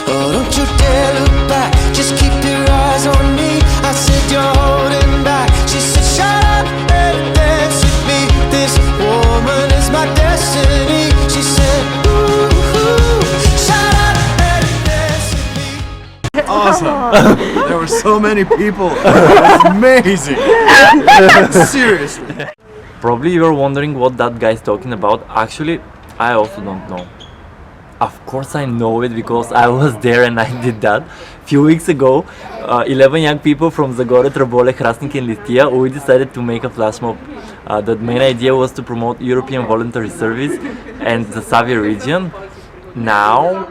Oh, don't you dare look back, just keep your eyes on me. I said you're holding back. She said shut up and dance with me. This woman is my destiny. She said ooh, shut up and dance with me. Awesome. There were so many people. It was amazing. Seriously. Probably you were wondering what that guy is talking about. Actually, I also don't know. Of course I know it because I was there and I did that. Few weeks ago, 11 young people from Zagorje, Trbole, Hrastnik and Litija, we decided to make a flash mob. The main idea was to promote European voluntary service and the Savia region. Now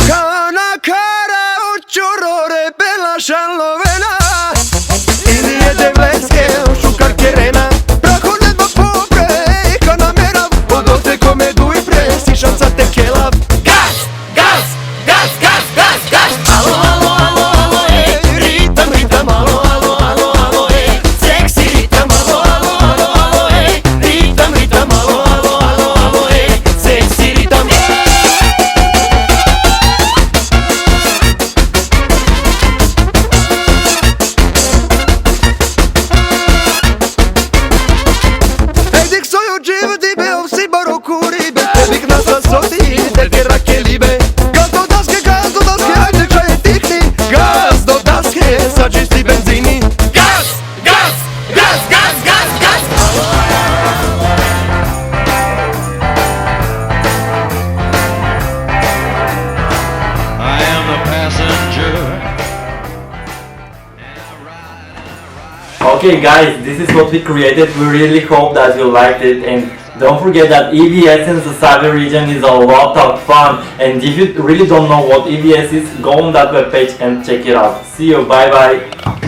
Kana kara ucciorore bella sciallovena. Indije devletske šukar kerena. Prahone dva pobre kana merav. Vodote kome duj pre sišanca te kelav. Gas, gas, gas, gas, gas, gas. Alo, alo, alo, alo, ej. Ritam, ritam, alo, alo, alo, alo, ej. Seksi ritam, alo, alo, alo, alo, ej. Ritam, ritam, alo, alo, alo, alo, ej. Seksi ritam. Ej, dik soju dživdi be ovsi baroku ribe. Dik nas nasoti, deke rake libe. Gaz do daske, ajde čaj tihni. Gaz do daske, sa čisti benzini. Gaz, gaz, gaz, gaz, gaz, gaz. I am the passenger. okay guys, this is what we created. We really hope that you liked it, and don't forget that EVS in the Savia region is a lot of fun, and if you really don't know what EVS is, go on that webpage and check it out. See you, bye bye.